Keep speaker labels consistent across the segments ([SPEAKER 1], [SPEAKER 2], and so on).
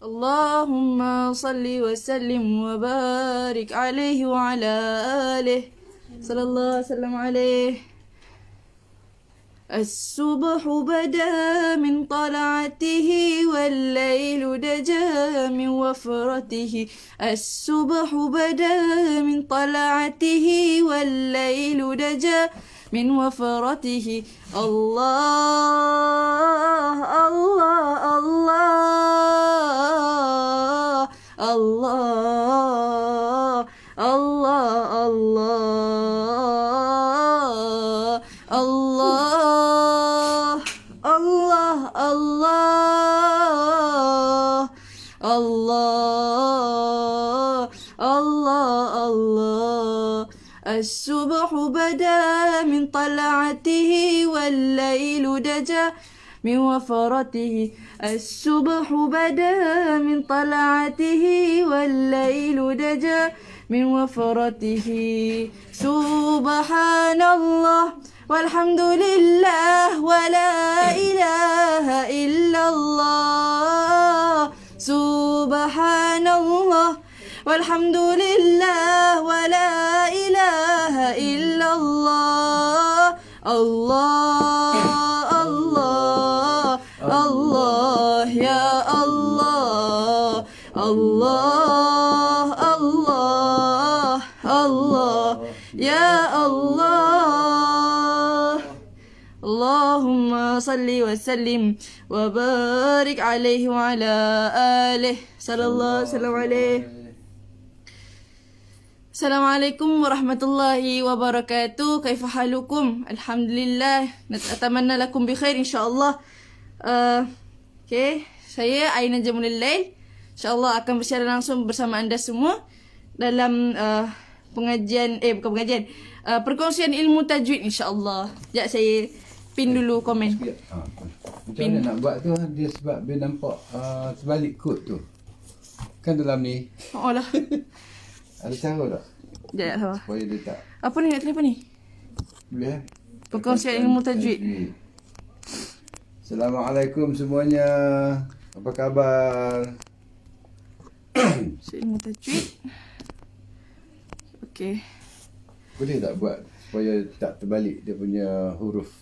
[SPEAKER 1] Allahumma salli wa sallim wa barik alaihi wa ala alihi sallallahu sallam alaihi. الصبح بدا من طلعته والليل دجا من وفرته. الصبح بدا من طلعته والليل دجا من وفرته. الله الله الله الله الله الله الله Allah Allah Allah Allah Allah. الصبح بدا من طلعته والليل دجا من وفرته. الصبح بدا من طلعته والليل دجا من وفرته. سبحان الله والحمد لله ولا إله إلا الله. سبحان الله والحمد لله ولا إله إلا الله. الله الله الله يا الله. الله الله الله يا الله. Allahumma salli wa sallim wa barik alaihi wa ala alihi sallallahu sallam alaihi. Assalamualaikum warahmatullahi wabarakatuh. Kaifa halukum? Alhamdulillah. Natamanna lakum bi khair insyaallah. Okay, saya Aina Jamulil Lail. InsyaAllah akan bersiaran langsung bersama anda semua dalam perkongsian ilmu tajwid insyaAllah. Sekejap saya pin dulu komen.
[SPEAKER 2] Macam mana nak buat tu? Dia sebab dia nampak terbalik kod tu. Kan dalam ni.
[SPEAKER 1] Oh lah.
[SPEAKER 2] Ada cara tak?
[SPEAKER 1] Sekejap sabar.
[SPEAKER 2] Supaya dia tak.
[SPEAKER 1] Apa ni kat telefon ni?
[SPEAKER 2] Boleh.
[SPEAKER 1] Perkongsian ilmu tajwid.
[SPEAKER 2] Assalamualaikum semuanya. Apa khabar?
[SPEAKER 1] Ilmu tajwid. Okey.
[SPEAKER 2] Boleh tak buat supaya tak terbalik dia punya huruf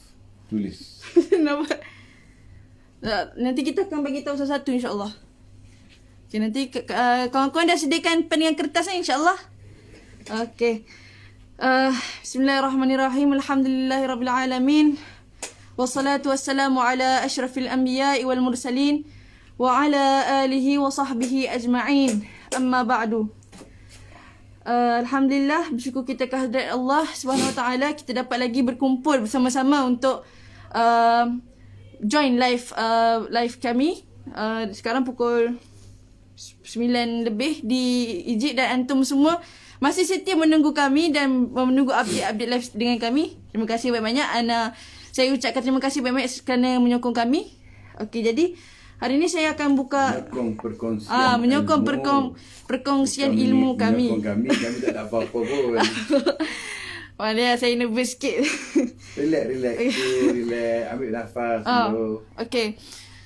[SPEAKER 2] tulis?
[SPEAKER 1] Nampak? Nanti kita akan bagi tahu satu-satu insya-Allah. Okay, nanti kawan-kawan dah sediakan pen dengan kertas ni insya-Allah. Okey. Bismillahirrahmanirrahim. Alhamdulillahirabbil alamin. Wassalatu wassalamu ala asyrafil anbiya'i wal mursalin wa ala alihi wa sahbihi ajma'in. Amma ba'du. Alhamdulillah, bersyukur kita kehadrat Allah Subhanahu Wa Taala, kita dapat lagi berkumpul bersama-sama untuk join live kami. Sekarang pukul 9 lebih di Egypt dan antum semua masih setia menunggu kami dan menunggu update live dengan kami. Terima kasih banyak-banyak. Saya ucapkan terima kasih banyak-banyak kerana menyokong kami. Okey, jadi hari ini saya akan buka menyokong perkongsian ilmu kami.
[SPEAKER 2] Kami tak ada apa-apa pun.
[SPEAKER 1] Wala, saya nervous sikit.
[SPEAKER 2] Relax. Ambil nafas dulu.
[SPEAKER 1] Okey.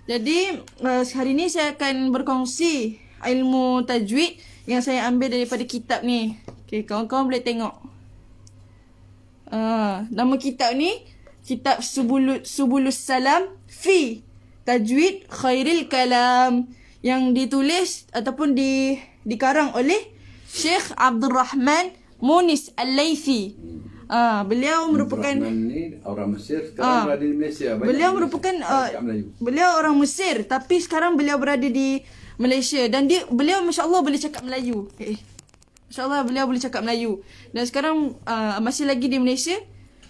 [SPEAKER 1] Jadi hari ini saya akan berkongsi ilmu tajwid yang saya ambil daripada kitab ni. Okey, kawan-kawan boleh tengok. Nama kitab ni Kitab Subulus Salam fi Tajwid Khairil Kalam, yang ditulis ataupun dikarang oleh Syekh Abdul Rahman Munis Al-Laythi. Beliau merupakan
[SPEAKER 2] ni orang Mesir, sekarang berada di Malaysia.
[SPEAKER 1] Beliau merupakan beliau orang Mesir tapi sekarang beliau berada di Malaysia dan beliau masya-Allah boleh cakap Melayu. Masya-Allah beliau boleh cakap Melayu dan sekarang masih lagi di Malaysia.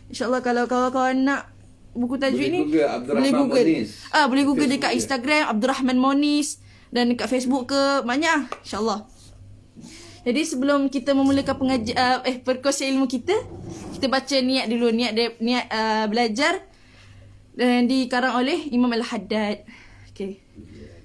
[SPEAKER 1] InsyaAllah kalau kawan-kawan nak buku tajwid ni boleh Google. Boleh Google dekat Instagram Abdul Rahman Monis dan dekat Facebook ke, banyak insya-Allah. Jadi sebelum kita memulakan perkongsian ilmu kita baca niat dulu, niat belajar dan dikarang oleh Imam Al-Haddad. Okey.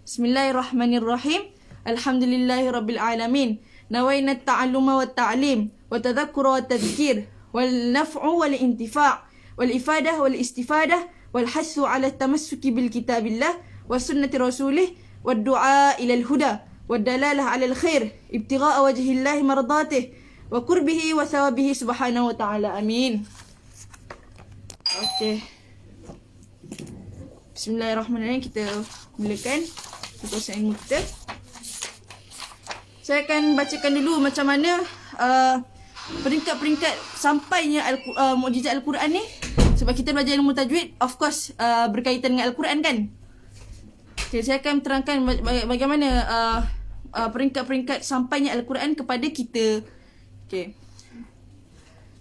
[SPEAKER 1] Bismillahirrahmanirrahim. Alhamdulillahirabbil alamin. Nawaina at-ta'alluma wat-ta'lim wa tadhakkura wat-tadhkir wal naf'u wal intifa' wal ifadah wal istifadah wal hassu 'ala at-tamassuki bil kitabillah wa sunnati rasulih والدعاء إلى الهدى والدلالة على الخير ابتغاء وجه الله مرضاته وقربه وثوابه سبحانه وتعالى. آمين. Okey. Bismillahirrahmanirrahim. Kita mulakan perkongsian ilmu kita. Saya akan bacakan dulu macam mana peringkat-peringkat sampainya mukjizat Al-Quran ni. Sebab kita belajar ilmu tajwid, of course berkaitan dengan Al-Quran kan. Okay, saya akan terangkan bagaimana peringkat-peringkat sampainya Al-Quran kepada kita. Okay.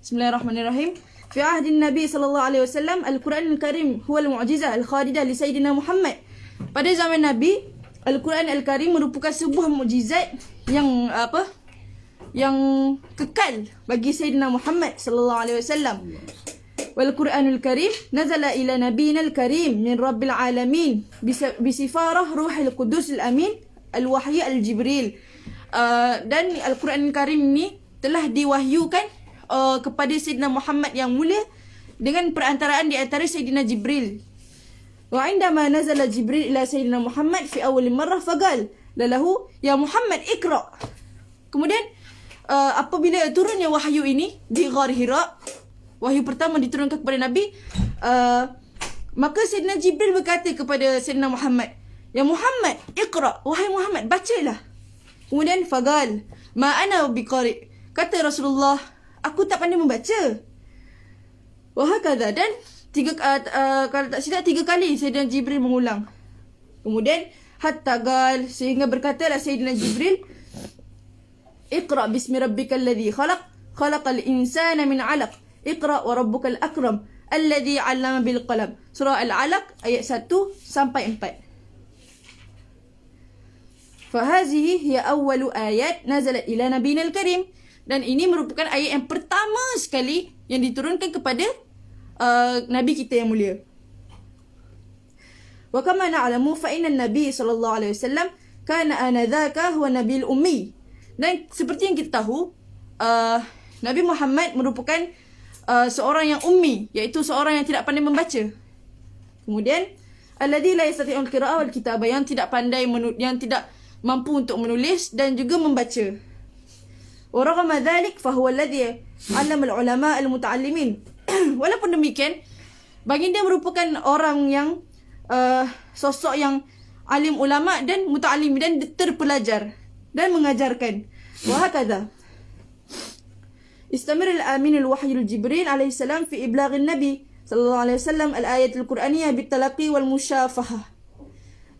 [SPEAKER 1] Bismillahirrahmanirrahim. Fi ahdi Nabi sallallahu alaihi wasallam Al-Quran Al-Karim huwa al-mu'jizah al-khalidah li Sayyidina Muhammad. Pada zaman Nabi, Al-Quran Al-Karim merupakan sebuah mukjizat yang yang kekal bagi Sayyidina Muhammad sallallahu alaihi wasallam. Wal Quranul Karim nazala ila nabiyina al-karim min rabbil alamin bisifarah ruhil qudus al-amin al-wahyi al-jibril. Dan Al-Quran Al-Karim ni telah diwahyukan kepada Sayyidina Muhammad yang mulia dengan perantaraan di antara Sayyidina Jibril. Wa indama nazala Jibril ila Sayyidina Muhammad fi awal marrah faqal lalahu ya Muhammad ikra. Kemudian apabila turunnya wahyu ini di Ghar Hira, wahyu pertama diturunkan kepada Nabi, maka Sayyidina Jibril berkata kepada Sayyidina Muhammad, ya Muhammad ikra, wahai Muhammad bacalah. Kemudian faqal ma ana biqari, kata Rasulullah, aku tak pandai membaca. Wahakadha, dan kalau tak silap 3 kali Sayyidina Jibril mengulang. Kemudian hatta gal, sehingga berkatalah Sayyidina Jibril, Iqra bismi rabbikal ladzi khalaq, khalaqal insana min 'alaq, Iqra wa rabbukal akram, alladzi 'allama bil qalam. Surah Al-Alaq ayat 1 sampai 4. Fahazihi hiya awwalu ayat nazalat ila nabiyina al-karim. Dan ini merupakan ayat yang pertama sekali yang diturunkan kepada Nabi kita yang mulia. Wa kama na'lamu fa inna an-nabiy sallallahu alaihi wasallam kana anadzaka huwa nabiyul ummi. Dan seperti yang kita tahu, Nabi Muhammad merupakan seorang yang ummi, iaitu seorang yang tidak pandai membaca. Kemudian alladzi la yastati'ul qira'ah wal kitaba, yang tidak pandai yang tidak mampu untuk menulis dan juga membaca. Wa raghama dhalik fa huwa alladhi 'allama al-ulama al-muta'allimin. Walaupun demikian, baginda merupakan orang yang sosok yang alim ulama dan muta'allim dan terpelajar dan mengajarkan. Wa hakadha istamir al-amin al-wahyi al-jibril alaihi salam fi iblagh an-nabi sallallahu alaihi wasallam al-ayat al-quraniyah bit-talaqi wal musyafahah.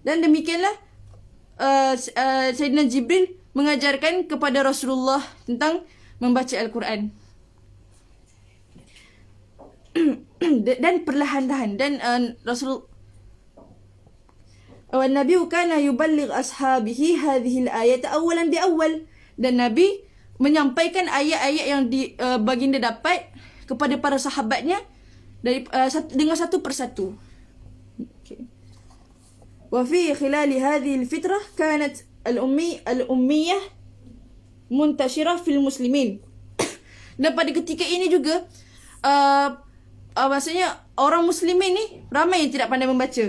[SPEAKER 1] Dan demikianlah Sayyidina Jibril mengajarkan kepada Rasulullah tentang membaca Al-Quran. Dan perlahan-lahan, dan Rasul Nabi kana yuballigh ashabihi hadhihi al-ayat awalan bi awal, dan Nabi menyampaikan ayat-ayat yang baginda dapat kepada para sahabatnya dengan satu persatu. Okay. Wa fi khilal hadhihi al-fitrah kanat al-ummiyah muntashirah fil muslimin. Dan pada ketika ini juga maksudnya orang muslimin ni ramai yang tidak pandai membaca,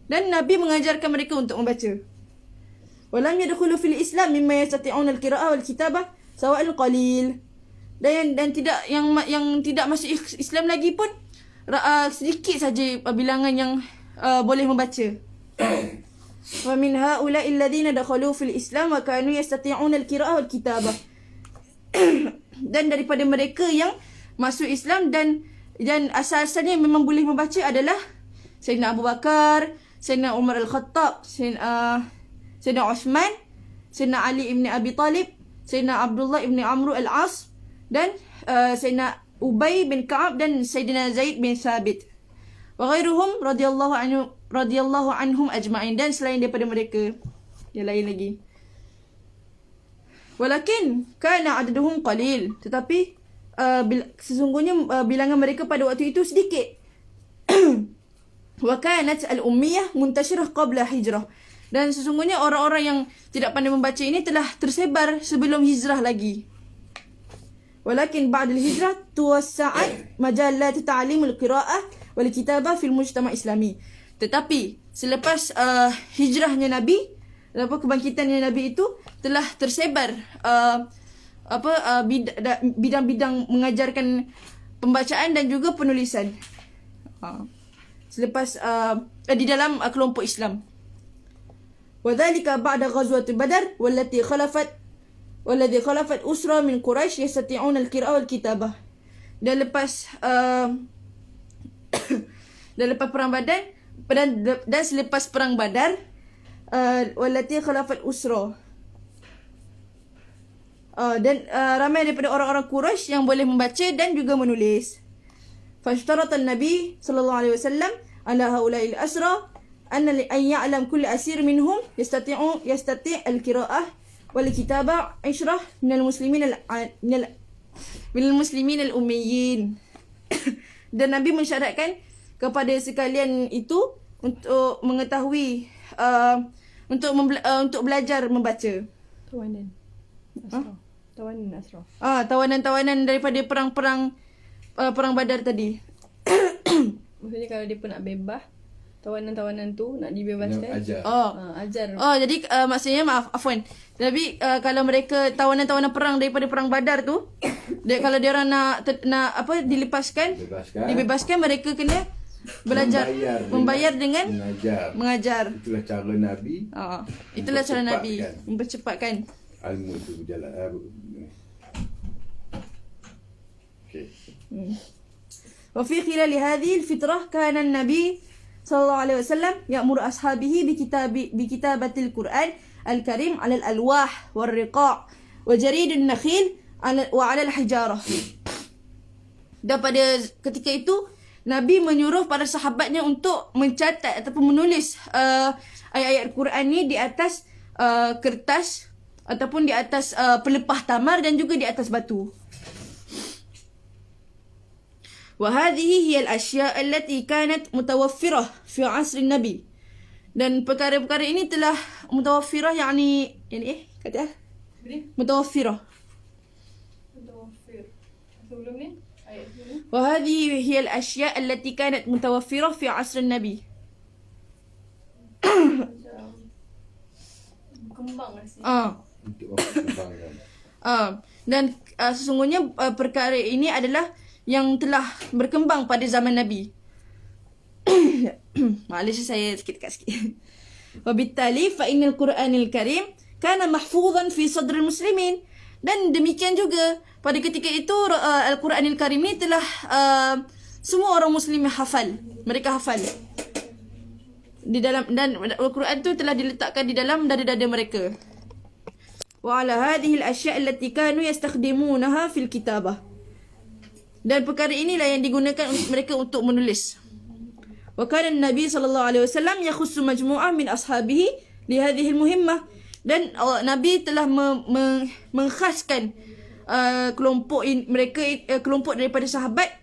[SPEAKER 1] dan Nabi mengajarkan mereka untuk membaca. Walam yadkhulu fil Islam mimma yastati'un al-qira'ah wal kitabah sawa'il qalil. Dan tidak yang tidak masuk Islam lagi pun sedikit saja bilangan yang boleh membaca. Wa min ha'ula'i alladhina dakhalu fil Islam wa kanu yastati'un al-qira'ah wal kitabah. Dan daripada mereka yang masuk Islam dan asal-asalnya memang boleh membaca adalah Sayyidina Abu Bakar, Sayyidina Umar Al-Khattab, Sayyidina Uthman, Sayyidina Ali ibn Abi Talib, Sayyidina Abdullah ibn Amr Al-As, dan Sayyidina Ubay bin Ka'ab, dan Sayyidina Zaid bin Thabit. Wa ghairuhum radhiyallahu anhum ajma'in, dan selain daripada mereka yang lain lagi. Walakin kana adaduhum qalil, tetapi sesungguhnya bilangan mereka pada waktu itu sedikit. Wa kanat al-ummiyah muntashirah qabla hijrah, dan sesungguhnya orang-orang yang tidak pandai membaca ini telah tersebar sebelum hijrah lagi. Walakin ba'da al-hijrah tuwassa'at majallat ta'lim al-qira'ah wal kitabah fil mujtama' islami. Tetapi selepas hijrahnya Nabi, kebangkitan Nabi itu telah tersebar bidang-bidang mengajarkan pembacaan dan juga penulisan. Selepas di dalam kelompok Islam. Wadzalika ba'da ghazwat Badar والتي خلفت أسرة من قريش يستطيعون القراءة والكتابة. Dan lepas perang Badar dan selepas perang Badar والتي خلفت أسرة dan ramai daripada orang-orang Quraisy yang boleh membaca dan juga menulis. Fashtarata an-nabi sallallahu alaihi wasallam ala haula'i al-asra an ya'lam kull asir minhum yastati' al-qira'ah wal kitabah 10 min al-muslimin al-ummiyin. Dan Nabi mensyaratkan kepada sekalian itu untuk mengetahui untuk belajar membaca. Tawanan daripada perang Badar tadi.
[SPEAKER 3] Maksudnya kalau dia pun nak bebas, tawanan-tawanan tu nak dibebaskan. Ajar.
[SPEAKER 1] Jadi maksudnya afwan. Tapi kalau mereka tawanan-tawanan perang daripada perang Badar tu, kalau dia orang nak dibebaskan, mereka kena belajar membayar dengan mengajar.
[SPEAKER 2] Itulah cara Nabi.
[SPEAKER 1] Itulah cara Nabi mempercepatkan
[SPEAKER 2] ilmu itu berjalan. Okey.
[SPEAKER 1] وفي خلال هذه الفترة كان النبي صلى الله عليه وسلم يأمر أصحابه بكتابة القرآن الكريم على الألواح والرقاع وجريد النخيل وعلى الحجارة. Dan pada ketika itu Nabi menyuruh para sahabatnya untuk mencatat ataupun menulis ayat-ayat Quran ni di atas kertas ataupun di atas pelepah tamar dan juga di atas batu. وهذه هي الأشياء التي كانت متوفرة في عصر النبي. Dan perkara-perkara ini telah mutawaffirah yani kata mutawaffirah.
[SPEAKER 3] Sebelum ni ayat sebelum.
[SPEAKER 1] وهذه هي الأشياء التي كانت متوفرة في عصر النبي.
[SPEAKER 3] Berkembang rasanya.
[SPEAKER 2] Untuk berkembangkan.
[SPEAKER 1] Dan sesungguhnya perkara ini adalah yang telah berkembang pada zaman Nabi. Malaysia saya sikit. Wabittali fa innal Qur'anil Karim kana mahfuzan fi sadril muslimin. Dan demikian juga pada ketika itu Al-Quranil Karim ni telah semua orang muslim hafal. Mereka hafal. Di dalam, dan Al-Quran tu telah diletakkan di dalam dada-dada mereka. Wa ala hadhihi al-ashya' allati kanu yastakhdimunaha fil kitabah. Dan perkara inilah yang digunakan mereka untuk menulis. Wa kana an-nabi sallallahu alaihi wasallam yakhussu majmu'ah min ashabihi li hadhihi al-muhimmah. Dan Nabi telah mengkhaskan kelompok daripada sahabat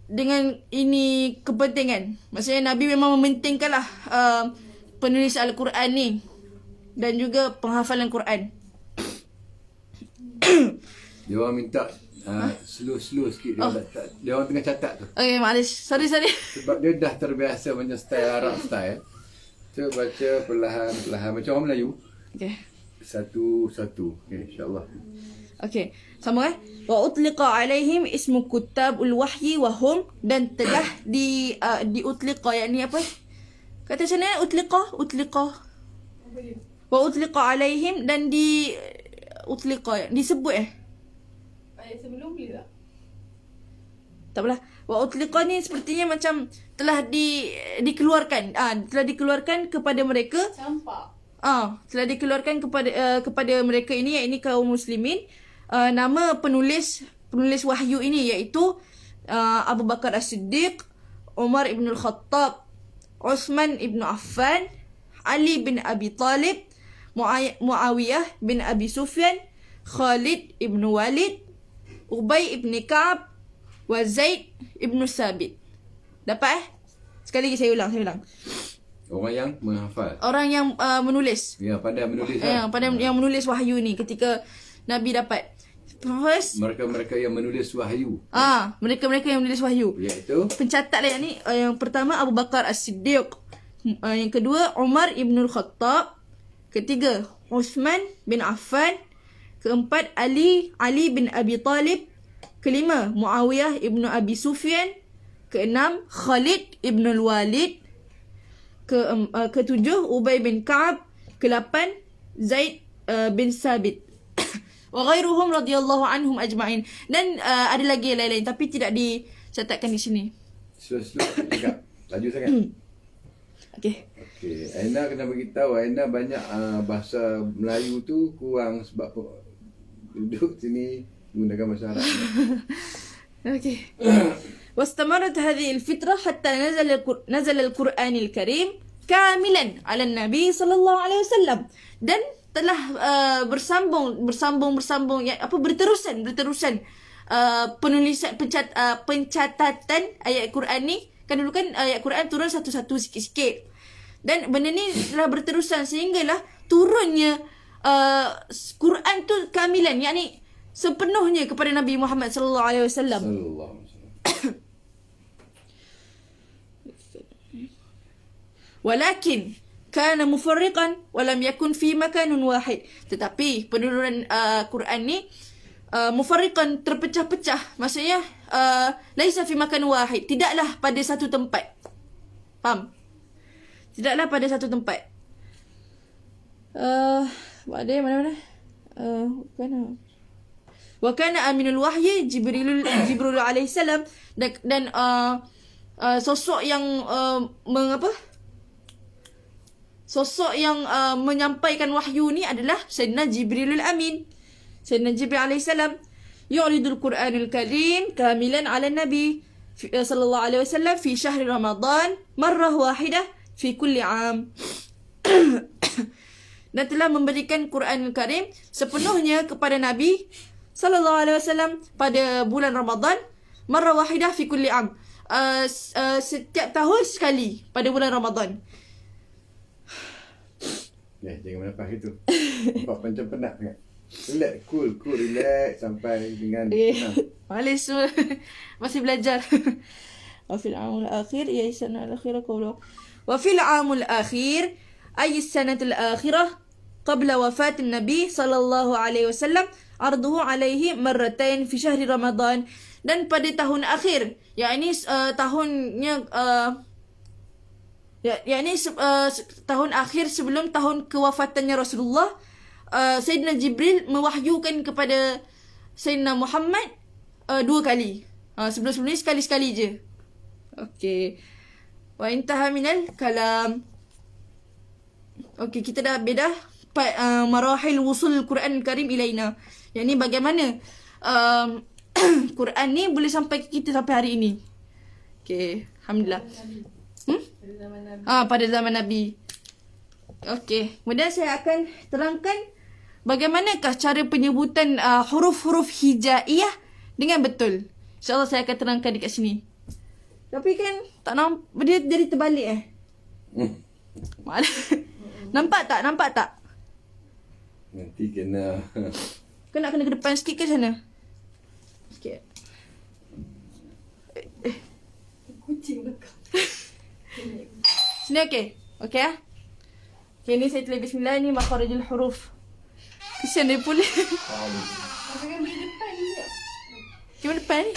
[SPEAKER 1] dengan ini kepentingan. Maksudnya Nabi memang mementingkanlah penulis Al-Quran ni dan juga penghafalan Quran.
[SPEAKER 2] Dia orang minta slow sikit. Dia orang tengah catat tu.
[SPEAKER 1] Okay, maklum. Sorry.
[SPEAKER 2] Sebab dia dah terbiasa macam style Arab style. So baca perlahan-perlahan macam orang Melayu.
[SPEAKER 1] Okay.
[SPEAKER 2] Satu-satu. Okay, insya-Allah.
[SPEAKER 1] Okay, sama wa utliqa alaihim ismu kutabul wahyi wa hum, dan telah diutliqa, yakni apa? Kata sana utliqa. Wa utliqa alaihim, dan utliqa disebut
[SPEAKER 3] Ayat sebelum boleh tak?
[SPEAKER 1] Tak apalah. Wa utliqa ni sepertinya macam telah dikeluarkan. Telah dikeluarkan kepada mereka.
[SPEAKER 3] Campak.
[SPEAKER 1] Telah dikeluarkan kepada mereka ini, yakni kaum muslimin, nama penulis wahyu ini, iaitu Abu Bakar As-Siddiq, Umar ibn al-Khattab, Uthman ibn Affan, Ali bin Abi Talib, Muawiyah bin Abi Sufyan, Khalid ibn Walid, Ubay ibn Ka'ab, wa Zaid ibn Sabit. Dapat Sekali lagi saya ulang.
[SPEAKER 2] Orang yang menghafal.
[SPEAKER 1] Orang yang menulis.
[SPEAKER 2] Ya, pandai menulis.
[SPEAKER 1] Yang menulis wahyu ni ketika Nabi dapat. First,
[SPEAKER 2] mereka yang menulis wahyu.
[SPEAKER 1] Mereka yang menulis wahyu.
[SPEAKER 2] Iaitu
[SPEAKER 1] pencatat lah yang ni. Yang pertama Abu Bakar As-Siddiq. Yang kedua Umar ibn al-Khattab. Ketiga, Uthman bin Affan. Keempat, Ali bin Abi Talib. Kelima, Muawiyah ibnu Abi Sufyan. Keenam, Khalid ibnu Walid. Ketujuh, Ubay bin Ka'ab. Kelapan, Zaid bin Sabit. Wa ghairuhum radhiyallahu anhum ajma'in. Dan ada lagi lain-lain tapi tidak dicatatkan di sini.
[SPEAKER 2] Slow cakap. Laju sangat.
[SPEAKER 1] Okey.
[SPEAKER 2] Okey, Aina kena beritahu Aina banyak bahasa Melayu tu kurang sebab duduk sini menggunakan bahasa Arab.
[SPEAKER 1] Okey. واستمرت هذه الفترة حتى نزل القرآن الكريم كاملا على النبي صلى الله عليه وسلم. Dan telah bersambung berterusan penulisan pencatatan ayat Quran ni. Kan dulu kan ayat Quran turun satu-satu sikit-sikit. Dan benda ni telah berterusan sehinggalah turunnya Quran tu kamilan, yakni sepenuhnya kepada Nabi Muhammad sallallahu alaihi wasallam. Walakin kana mufarriqan wa lam yakun fi makanun wahid. Tetapi penurunan Quran ni mufarriqan, terpecah-pecah. Maksudnya laisa fi makan wahid, tidaklah pada satu tempat. Faham? Tidaklah pada satu tempat. Ada mana-mana? Wa kana aminul wahyi Jibril alaihi salam. Dan sosok yang Sosok yang menyampaikan wahyu ni adalah Sayyidina Jibrilul Amin. Sayyidina Jibril AS yu'ridul Quranul Karim kamilan ala Nabi sallallahu alaihi wasallam fi syahr Ramadan marrah wahidah fi kulli am. Dan telah memberikan Quranul Karim sepenuhnya kepada Nabi sallallahu alaihi wasallam pada bulan Ramadan marrah wahidah fi kulli am. Setiap tahun sekali pada bulan Ramadan.
[SPEAKER 2] Jangan menafas gitu. Nampak macam penat sangat. Relax, cool, relax sampai dengan
[SPEAKER 1] Malis masih belajar. Wa fil amul akhir ya sana al akhirah qawlu. Wa fil amul akhir ay sanatul akhirah qabla wafat Nabi sallallahu alaihi wasallam arduhu alaihi marratain fi syahr Ramadan. Dan pada tahun akhir, yakni tahunnya tahun akhir sebelum tahun kewafatannya Rasulullah, Sayyidina Jibril mewahyukan kepada Sayyidina Muhammad 2 kali. Sebelum ni sekali-sekali je. Okey. Wa intaha minal kalam. Okey, kita dah beda marahil wusul Quran Karim ilaina. Yang ni bagaimana Quran ni boleh sampai ke kita sampai hari ini. Okey, alhamdulillah. Pada zaman Nabi. Okey, kemudian saya akan terangkan bagaimanakah cara penyebutan huruf-huruf hijaiyah dengan betul. InsyaAllah saya akan terangkan dekat sini. Tapi kan tak nampak, dia jadi terbalik Nampak tak?
[SPEAKER 2] Nanti kena
[SPEAKER 1] Kau nak kena ke depan sikit ke sana? Sikit.
[SPEAKER 3] Kucing belakang.
[SPEAKER 1] Sini okey. Okey ah. Okay, ni saya tulis bismillah, ni makharijul huruf. Kesian dia pula.
[SPEAKER 3] Jangan beli depan ni.
[SPEAKER 1] Cuma depan ni.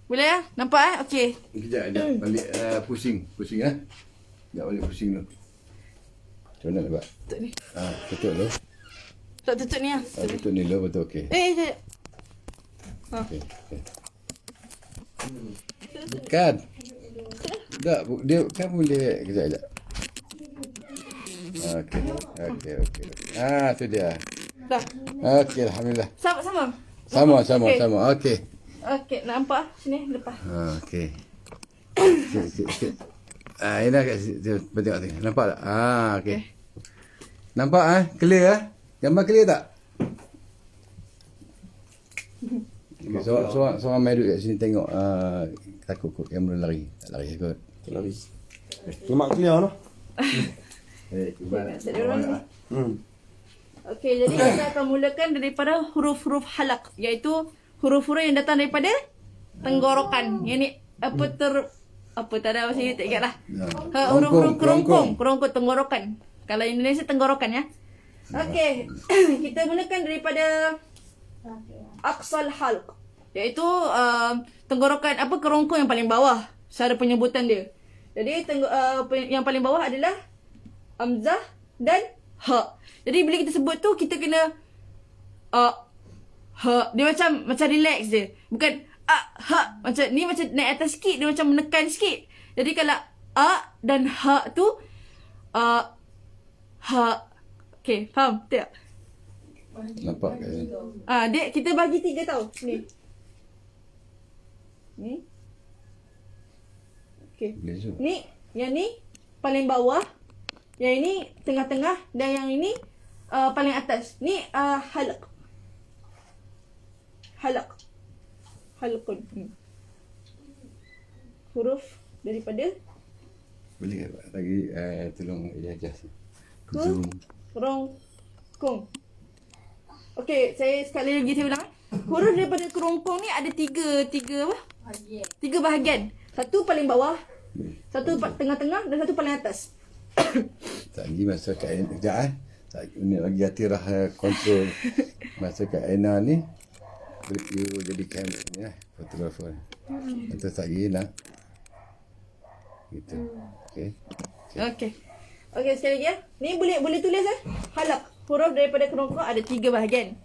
[SPEAKER 1] Boleh ya? Nampak Okey.
[SPEAKER 2] Kejap balik pusing Sekejap balik pusing tu. Macam mana nak buat?
[SPEAKER 1] Tutup ni.
[SPEAKER 2] Tutup tu.
[SPEAKER 1] Tak tutup ni ah.
[SPEAKER 2] Tutup ni lah betul okey.
[SPEAKER 1] Sekejap.
[SPEAKER 2] Okey. Bukan. Tak, dia kan boleh kejap. Okey. Tu dia.
[SPEAKER 1] Dah.
[SPEAKER 2] Okey, alhamdulillah.
[SPEAKER 1] Sama.
[SPEAKER 2] Okey.
[SPEAKER 1] Okey, nampak sini lepas.
[SPEAKER 2] Okey. Sikit. Ini kat situ tengok. Nampak tak? Okey. Nampak clear Gambar clear tak? Okay, seorang main duduk kat sini tengok takut kot kamera lari. Tak lari kot.
[SPEAKER 4] Lari. Lemak clear noh.
[SPEAKER 1] Okey, jadi kita akan mulakan daripada huruf-huruf halaq, iaitu huruf-huruf yang datang daripada tenggorokan. Yang ni Apa tak ada bahasa tak ingat lah.
[SPEAKER 2] Ya.
[SPEAKER 1] Huruf-huruf kerongkong. Kerongkong tenggorokan. Kalau Indonesia tenggorokan ya. Okey. Kita gunakan daripada aqsal halq. Iaitu tenggorokan apa kerongkong yang paling bawah. Cara penyebutan dia. Jadi yang paling bawah adalah hamzah dan ha. Jadi bila kita sebut tu kita kena ha. Dia macam relax je. Bukan ha. Macam ni macam naik atas sikit. Dia macam menekan sikit. Jadi kalau dan ha tu ha. Okay, faham tak?
[SPEAKER 2] Nampak kat sini.
[SPEAKER 1] Dek, kita bagi 3 tau. Ni. Okay.
[SPEAKER 2] Boleh je.
[SPEAKER 1] Ni, yang ni paling bawah. Yang ini tengah-tengah. Dan yang ini paling atas. Ni halaq. Halaq. Halqun. Huruf daripada
[SPEAKER 2] Boleh tak lagi tolong adjust.
[SPEAKER 1] Zoom. Kerongkong. Okey, saya sekali lagi saya ulang. Huruf daripada kerongkong ni ada tiga apa? Tiga bahagian. Satu paling bawah, satu tengah-tengah dan satu paling atas.
[SPEAKER 2] Tak lagi masa kat Aina kejap Tak ni lagi Atirah kontrol masa kat Aina ni. You jadi kamera ni fotografer. Itu tak lagi nak. Gitu. Okey.
[SPEAKER 1] Okey, sekali lagi ya. Ni boleh tulis halaq. Huruf daripada kerongkong ada 3 bahagian.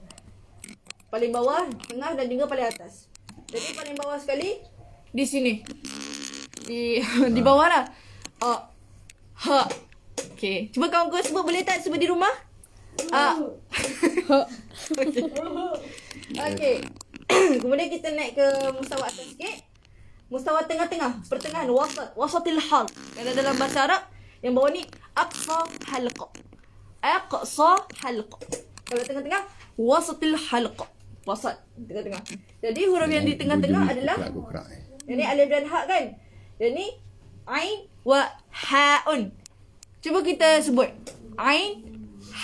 [SPEAKER 1] Paling bawah, tengah dan juga paling atas. Jadi paling bawah sekali di sini. Di bawah lah. Ha. Okey. Cuba kawan-kawan sebut boleh tak sebut di rumah? Okey. Kemudian kita naik ke mustawa atas sikit. Mustawa tengah-tengah, pertengahan, wasatil halq. Kalau dalam bahasa Arab, yang bawah ni aqsa halq. Aqsa halq. Kalau tengah-tengah, wasatil halq. Wasat, tengah-tengah. Jadi huruf yang di tengah-tengah adalah yang ni alif dan ha kan? Yang ni ain wa haun. Cuba kita sebut. Ain,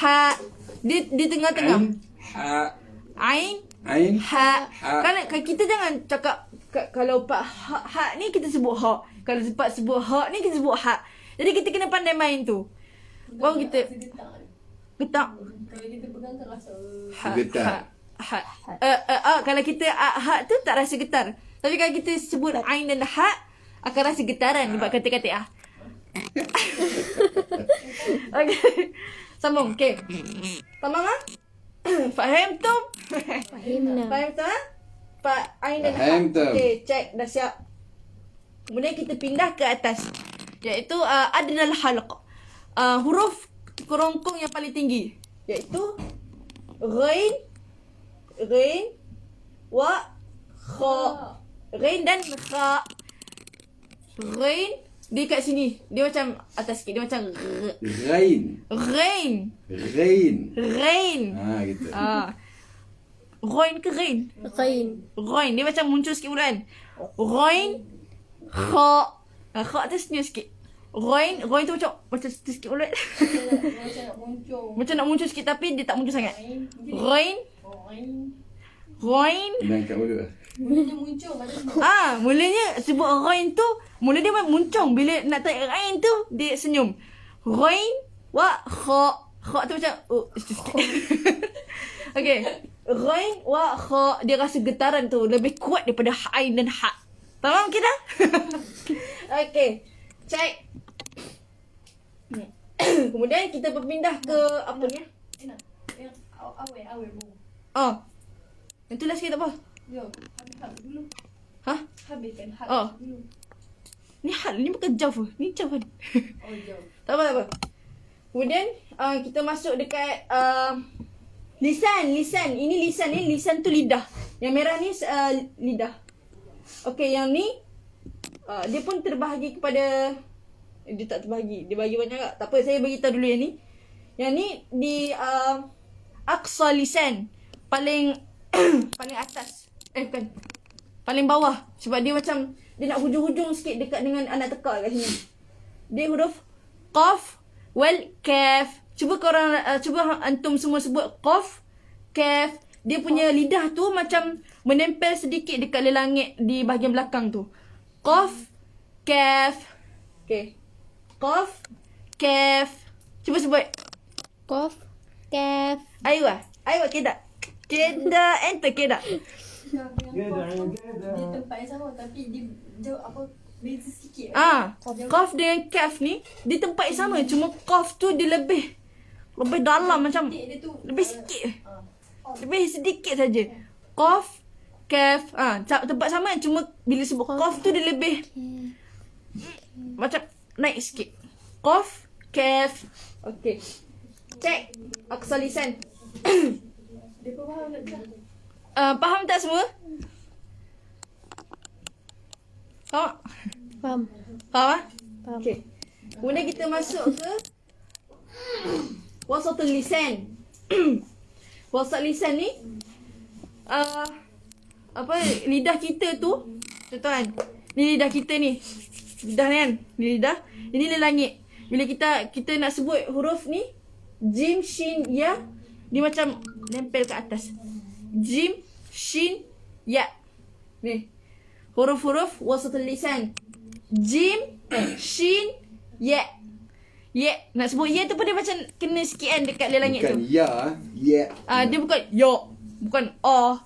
[SPEAKER 1] ha. Di tengah-tengah. Ain, ha. Kan kita jangan cakap kalau part ha ni kita sebut ha. Kalau part sebut ha ni kita sebut ha. Jadi kita kena pandai main tu. Baru kita getak.
[SPEAKER 3] Kalau kita pegang tak rasa.
[SPEAKER 2] Getar.
[SPEAKER 1] Kalau kita ha tu tak rasa getar. Tapi kalau kita sebut ain dan ha akan rasa getaran buat kata-kata Okey. Sambung. Okey. Tamam ah? Fahimtum?
[SPEAKER 5] Fahimna.
[SPEAKER 1] Fahimtum ah? Pak ain dan ha.
[SPEAKER 2] Fahimtum.
[SPEAKER 1] Okey, cek dah siap. Kemudian kita pindah ke atas. Iaitu adnal halq. Huruf kerongkong yang paling tinggi. Iaitu ghain wa kha. Ghain dan kha. Ghain dia kat sini. Dia macam atas sikit. Dia macam
[SPEAKER 2] Ghain.
[SPEAKER 1] ghain.
[SPEAKER 2] Gitu.
[SPEAKER 1] Ghain ke ghain? Ghain. Dia macam muncul sikit bulan. Ghain kha. Kha tu senyum sikit. Ghain tu macam sikit bulan.
[SPEAKER 3] Macam nak muncul.
[SPEAKER 1] Macam nak muncul sikit tapi dia tak muncul sangat. Ghain.
[SPEAKER 2] Dan kat mulut.
[SPEAKER 3] Mulanya muncul macam
[SPEAKER 1] Mulanya sebut ghain tu, mula dia muncung. Bila nak tak ghain tu, dia senyum. Ghain wa kha. Kha tu macam sikit. Okey. Ghain wa kha, dia rasa getaran tu lebih kuat daripada ain dan ha. Faham kita? Okey. Cek. Kemudian kita berpindah ke apa ni?
[SPEAKER 3] yang awal bu.
[SPEAKER 1] Yang tu last sikit tak apa.
[SPEAKER 3] Yo, habis dulu.
[SPEAKER 1] Ha?
[SPEAKER 3] Habiskan dulu.
[SPEAKER 1] Ni hal, ni bukan jawf. Ni jawf kan?
[SPEAKER 3] Jauh.
[SPEAKER 1] Tak apa. Kemudian kita masuk dekat lisan. Ini lisan ni, lisan tu lidah. Yang merah ni lidah. Okey, yang ni dia pun terbahagi kepada dia tak terbahagi. Dia bagi banyak tak? Tak apa, saya bagi tahu dulu yang ni. Yang ni di aqsa lisan. Paling paling atas. Bukan. Paling bawah. Sebab dia macam dia nak hujung-hujung sikit dekat dengan anak teka kat sini. Dia huruf qaf wal kaf. Cuba korang cuba antum semua sebut qaf, kaf. Dia punya lidah tu macam menempel sedikit dekat lelangit di bahagian belakang tu. Qaf, kaf. Okay. Qaf, kaf. Cuba sebut.
[SPEAKER 5] Qaf, kaf.
[SPEAKER 1] Aywa. Aywa keda. Keda, enter keda.
[SPEAKER 3] Di tempat yang sama tapi dia jauh apa beza sikit.
[SPEAKER 1] Qaf dengan kaf ni di tempat yang sama, cuma qaf tu dia lebih dalam macam
[SPEAKER 3] Dia tu
[SPEAKER 1] lebih sikit. Lebih sedikit saja. Qaf, kaf. Tempat sama cuma bila sebut qaf tu dia lebih macam naik sikit. Qaf, kaf. Okey. Cek aksar lisan.
[SPEAKER 3] dia pun faham tak?
[SPEAKER 1] Faham tak semua? Faham?
[SPEAKER 5] Faham.
[SPEAKER 1] Faham?
[SPEAKER 5] Faham.
[SPEAKER 1] Okey. Kemudian kita masuk ke wasatul lisan. Wasat lisan ni lidah kita tu, contoh kan, ni lidah kita ni. Lidah ni kan, ni lidah. Ini dia langit. Bila kita nak sebut huruf ni, jim, shin, ya, dia macam nempel ke atas. Jim, shin, ya. Ni. Huruf-huruf wasatul lisan. Jim, shin, ya. Ya. Nak sebut ya tu pun dia macam kena sikit kan dekat langit tu.
[SPEAKER 2] Bukan ya, ya.
[SPEAKER 1] Dia bukan yo, bukan ha.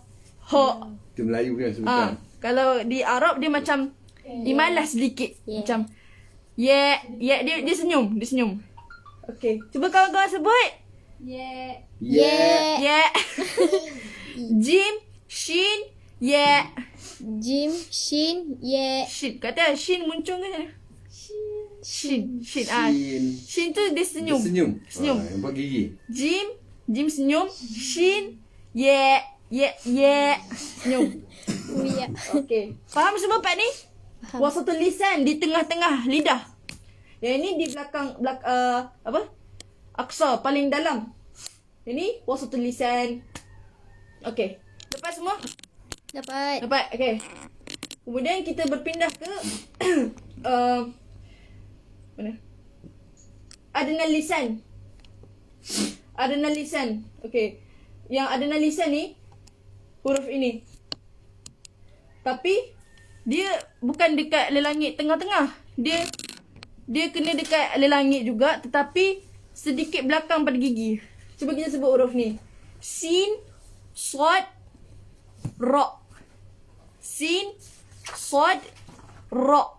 [SPEAKER 2] Itu Melayu kan sebutan.
[SPEAKER 1] Kalau di Arab dia macam imalah sedikit.
[SPEAKER 5] Yeah.
[SPEAKER 1] Macam dia senyum, dia senyum. Okey, cuba kawan-kawan sebut.
[SPEAKER 3] Yeah.
[SPEAKER 5] Yeah.
[SPEAKER 1] Ya. Jim, shin, ya.
[SPEAKER 5] Jim, shin, ye.
[SPEAKER 1] Shin. Kata shin muncul ke? Shin. Shin tu dia senyum.
[SPEAKER 2] Dia senyum.
[SPEAKER 1] Senyum.
[SPEAKER 2] Nampak gigi.
[SPEAKER 1] Jim senyum. Shin, ya. Senyum.
[SPEAKER 5] Ya.
[SPEAKER 1] Okey. Faham semua part ni?
[SPEAKER 5] Faham.
[SPEAKER 1] Wasatul lisan di tengah-tengah lidah. Yang ini di belakang aqsa paling dalam. Ini wasatul lisan. Okey. Lepas semua?
[SPEAKER 5] Dapat.
[SPEAKER 1] Dapat. Okey. Kemudian kita berpindah ke mana? Adnal lisan. Adnal lisan. Okey. Yang adnal lisan ni huruf ini. Tapi dia bukan dekat lelangit tengah-tengah. Dia kena dekat lelangit juga tetapi sedikit belakang pada gigi. Cuba kita sebut huruf ni. Sin, sad, ra. Sin, sad, ra.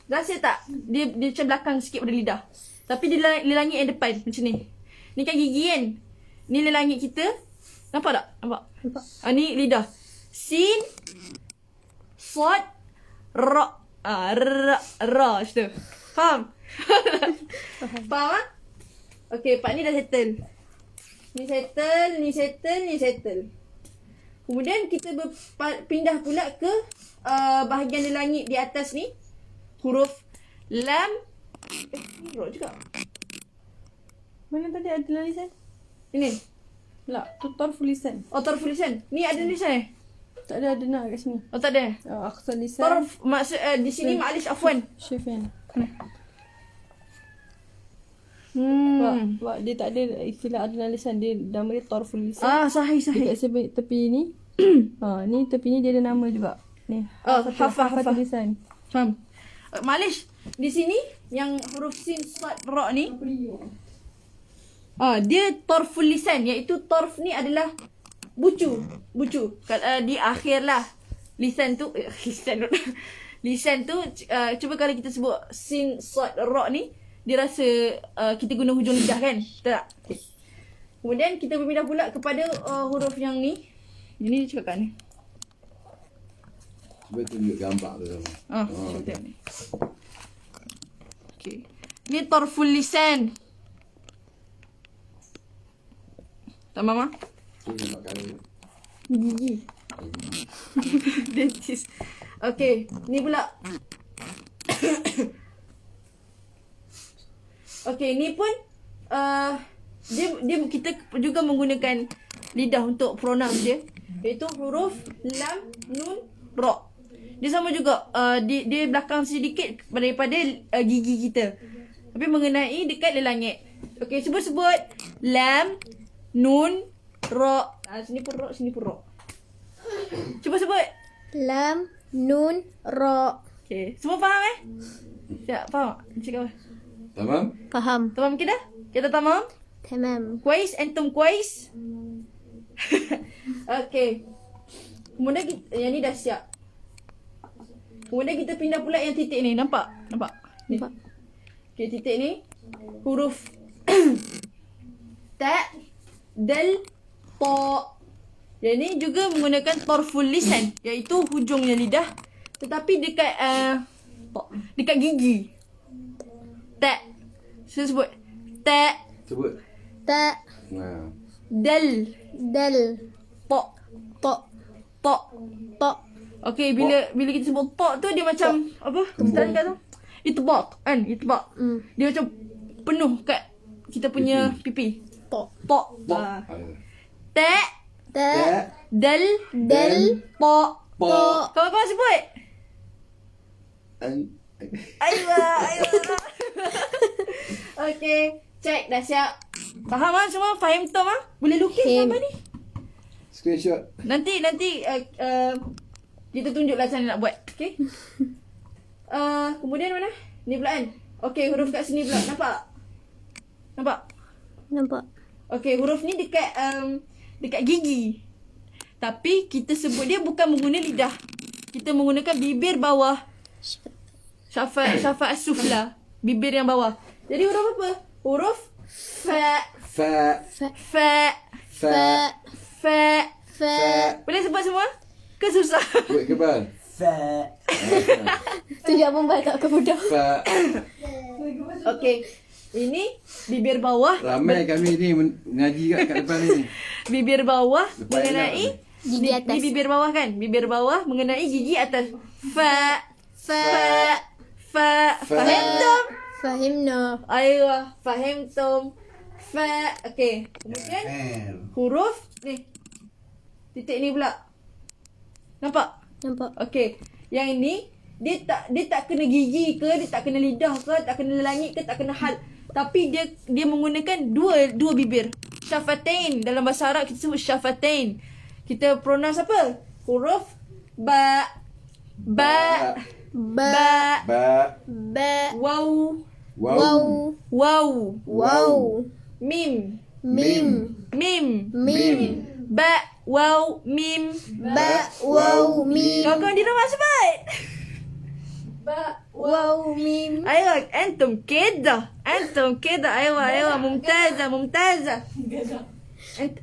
[SPEAKER 1] Rasa tak? Dia macam belakang sikit pada lidah. Tapi dia lelangit yang depan macam ni. Ni kan gigi kan? Ni lelangit kita. Nampak tak? Nampak? Ni lidah. Sin, sad, ra. Ra macam tu. Faham? Faham ah? Okey, part ni dah settle. Ni settle. Kemudian kita pindah pula ke bahagian lelangit di atas ni. Huruf lam. Ni ra juga.
[SPEAKER 3] Mana tadi ada lisan?
[SPEAKER 1] Ini.
[SPEAKER 3] Tak, tu tarful lisan.
[SPEAKER 1] Oh, tarful lisan. Ni ada lisan
[SPEAKER 3] Tak ada nak kat sini.
[SPEAKER 1] Oh, tak ada.
[SPEAKER 3] Aqsa lisan.
[SPEAKER 1] Tarf maksud di sini ma'alish afwan.
[SPEAKER 3] Syafin.
[SPEAKER 1] Hmm.
[SPEAKER 3] Sebab dia tak ada istilah adnal lisan, dia nama dia tarful lisan.
[SPEAKER 1] Sahih.
[SPEAKER 3] Dekat sebelah tepi ni. Ni tepi ni dia ada nama juga. Ni.
[SPEAKER 1] Hafah.
[SPEAKER 3] Lisan.
[SPEAKER 1] Faham. Ma'alish di sini yang huruf sin, sad, ra ni. Dia tarful lisan, iaitu tarf ni adalah bucu. Di akhir lah. Lisan tu lisan tu cuba kalau kita sebut sin, sad, ra ni, dia rasa kita guna hujung lidah kan? Betul tak? Okay. Kemudian kita berpindah pula kepada huruf yang ni. Ini dia cakap kat ni.
[SPEAKER 2] Cuba tunjuk gambar tu sama.
[SPEAKER 1] Cuba tengok ni. Okay. Ni tarful lisan. Tak mama?
[SPEAKER 2] Tu nampak kali.
[SPEAKER 1] Gigi. Dentist. Okay. Ni pula. Okay. Ni pun. Kita juga menggunakan lidah untuk pronounce dia. Iaitu huruf lam, nun, ra. Dia sama juga. Dia belakang sedikit daripada gigi kita. Tapi mengenai dekat lelangit. Okay. Cuba sebut. Lam, nun, ra. Sini pun ra, sini pun ra. Cuba sebut.
[SPEAKER 5] Lam, nun, ra.
[SPEAKER 1] Okay. Semua faham Ya, faham? Cakap apa?
[SPEAKER 2] Tamam?
[SPEAKER 5] Faham.
[SPEAKER 1] Tamam kita? Kita tamam?
[SPEAKER 5] Tamam.
[SPEAKER 1] Kuais, antum kuais? Okay. Kemudian kita, yang ni dah siap. Kemudian kita pindah pula yang titik ni. Nampak? Ni.
[SPEAKER 5] Nampak.
[SPEAKER 1] Okay, titik ni. Huruf ta, dal, ta. Yang ni juga menggunakan torful lisan, iaitu hujungnya lidah. Tetapi dekat gigi. Ta. Saya sebut. Ta,
[SPEAKER 2] Sebut.
[SPEAKER 5] Ta.
[SPEAKER 2] Ha.
[SPEAKER 1] dal,
[SPEAKER 5] Dal.
[SPEAKER 1] ta.
[SPEAKER 5] Ta.
[SPEAKER 1] Ta.
[SPEAKER 5] Ta.
[SPEAKER 1] Okay, bila kita sebut ta tu dia macam apa? Ustaz kata tu. Itbaq kan? Itbaq. Dia macam penuh kat kita punya pipi.
[SPEAKER 5] Ta.
[SPEAKER 1] Ta.
[SPEAKER 2] Ha.
[SPEAKER 1] Ta,
[SPEAKER 5] Ta.
[SPEAKER 1] dal,
[SPEAKER 5] Dal.
[SPEAKER 1] ta.
[SPEAKER 5] Ta.
[SPEAKER 1] Kawan-kawan sebut.
[SPEAKER 2] An-
[SPEAKER 1] Aywa. Okay, check dah siap. Faham semua? Faham Tom Boleh lukis
[SPEAKER 5] Faham.
[SPEAKER 1] gambar ni?
[SPEAKER 2] Screenshot.
[SPEAKER 1] Nanti kita tunjuklah macam mana nak buat. Okay? Kemudian mana? Ni pula kan? Okay, huruf kat sini pula. Nampak?
[SPEAKER 5] Nampak.
[SPEAKER 1] Okay, huruf ni dekat gigi. Tapi kita sebut dia bukan menggunakan lidah. Kita menggunakan bibir bawah. Syafat as-sufla. Bibir yang bawah. Jadi huruf apa? Huruf fa.
[SPEAKER 2] Fa.
[SPEAKER 1] Fa.
[SPEAKER 2] Fa.
[SPEAKER 1] Fa.
[SPEAKER 5] Fa.
[SPEAKER 1] Boleh sebut semua? Ke susah?
[SPEAKER 2] Buat kebal.
[SPEAKER 5] Tu yang membatak ke budak.
[SPEAKER 2] Fa.
[SPEAKER 1] Okay. Ini bibir bawah.
[SPEAKER 2] Ramai kami ni mengaji kat depan ni.
[SPEAKER 1] Bibir bawah
[SPEAKER 2] Lepas
[SPEAKER 1] mengenai
[SPEAKER 5] Gigi atas.
[SPEAKER 1] Ni bibir bawah kan? Bibir bawah mengenai gigi atas. Fa.
[SPEAKER 5] Fa.
[SPEAKER 1] Fa. Faham Tom?
[SPEAKER 5] Fahimna.
[SPEAKER 1] Aywa, faham Tom. Fa. Okay. Kemudian huruf ni. Titik ni pula. Nampak?
[SPEAKER 5] Nampak.
[SPEAKER 1] Okay. Yang ini dia tak kena gigi ke, dia tak kena lidah ke, tak kena langit ke, tak kena hal. Tapi dia menggunakan dua bibir. Syafatain. Dalam bahasa Arab kita sebut syafatain. Kita pronounce apa? Huruf ba. Ba.
[SPEAKER 5] Ba.
[SPEAKER 2] Ba.
[SPEAKER 5] Ba.
[SPEAKER 1] Waw.
[SPEAKER 5] Waw.
[SPEAKER 1] Waw.
[SPEAKER 5] Waw.
[SPEAKER 1] Mim.
[SPEAKER 5] Mim.
[SPEAKER 1] Mim.
[SPEAKER 5] Mim.
[SPEAKER 1] Ba. Waw. Mim.
[SPEAKER 5] Ba. Waw. Mim.
[SPEAKER 1] Kawan-kawan di rumah sebut. Ba.
[SPEAKER 5] Waw. Mim.
[SPEAKER 1] أيوة أنتم كده أيوة ممتازة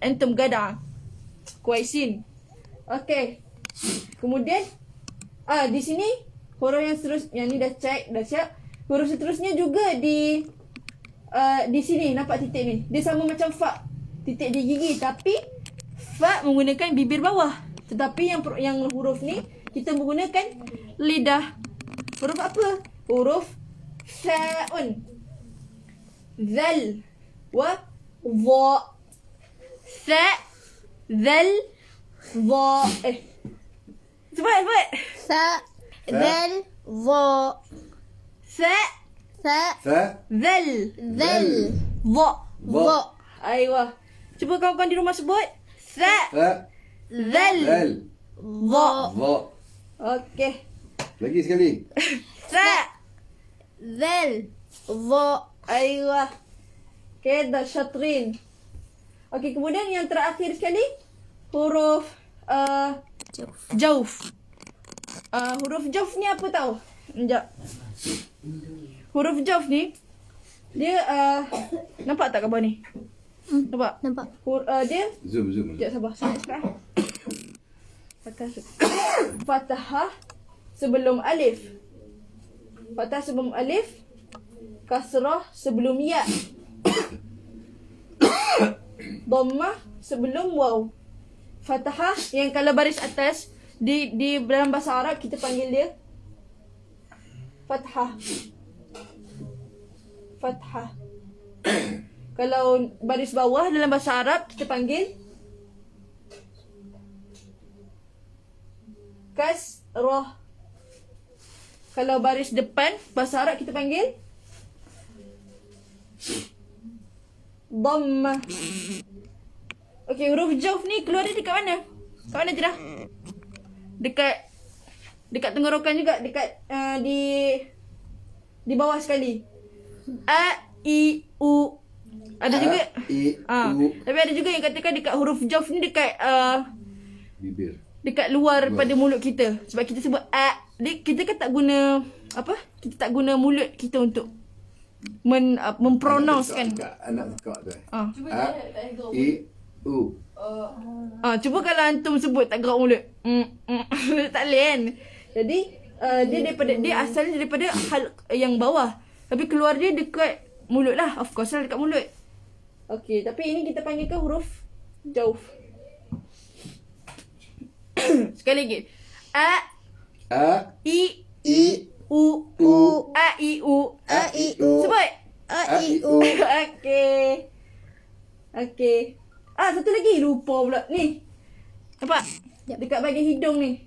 [SPEAKER 1] أنتم جدعة كويسين. Okay. Kemudian di sini huruf yang ni dah siap. Huruf seterusnya juga di sini nampak titik ni. Dia sama macam fa. Titik di gigi tapi fa menggunakan bibir bawah. Tetapi yang huruf ni kita menggunakan lidah. Huruf apa? Huruf sa'un. Zal wa dha. Sa' zal dha. Sebut.
[SPEAKER 5] Sa. Zal. Za.
[SPEAKER 1] Sa'
[SPEAKER 5] Sa.
[SPEAKER 2] Fa.
[SPEAKER 1] zal
[SPEAKER 5] Zal.
[SPEAKER 1] dha.
[SPEAKER 5] Za.
[SPEAKER 1] Aywa. Cuba kawan-kawan di rumah sebut. Sa'
[SPEAKER 2] Fa.
[SPEAKER 1] zal
[SPEAKER 2] Dal.
[SPEAKER 1] dha.
[SPEAKER 2] Va.
[SPEAKER 1] Okey.
[SPEAKER 2] Lagi sekali.
[SPEAKER 1] Sa'
[SPEAKER 5] Zal. Za.
[SPEAKER 1] Aywa. Keda syatrin. Okey, kemudian yang terakhir sekali huruf jauf. Huruf jauf ni apa tahu? Sekejap. Huruf jauf ni dia nampak tak gambar ni? Nampak?
[SPEAKER 5] Nampak.
[SPEAKER 1] Dia
[SPEAKER 2] Zoom.
[SPEAKER 1] sekejap sabar. Saya cakap. Fathah sebelum alif. Fathah sebelum alif. Kasrah sebelum ya. Dhammah sebelum waw. Fathah yang kalau baris atas di dalam bahasa Arab kita panggil dia fathah. Kalau baris bawah dalam bahasa Arab kita panggil kasrah. Kalau baris depan bahasa Arab kita panggil dhammah. Okey, huruf jauf ni keluar dia dekat mana? Kat mana Jerah? Dekat dekat tenggorokan juga, dekat di bawah sekali. A, I, U. Ada juga.
[SPEAKER 2] I, U.
[SPEAKER 1] Tapi ada juga yang katakan dekat huruf Jawf ni dekat
[SPEAKER 2] Bibir.
[SPEAKER 1] dekat luar pada mulut kita. Sebab kita sebut A. Kita kan tak guna apa? Kita tak guna mulut kita untuk mempronouncekan.
[SPEAKER 2] Anak tekak tu.
[SPEAKER 3] Cuba
[SPEAKER 2] A, I, U.
[SPEAKER 1] Cuba kalau antum sebut tak gerak mulut. Tak boleh kan? Jadi dia asalnya daripada yang bawah. Tapi keluar dia dekat mulut lah. Of course lah dekat mulut. Okey, tapi ini kita panggilkan huruf Jawf. Sekali lagi. A, I, U. A, I, U.
[SPEAKER 5] A, I, U.
[SPEAKER 1] Sebut.
[SPEAKER 5] A, I, U.
[SPEAKER 1] Okey. Satu lagi. Lupa pula. Ni. Nampak? Dekat bahagian hidung ni.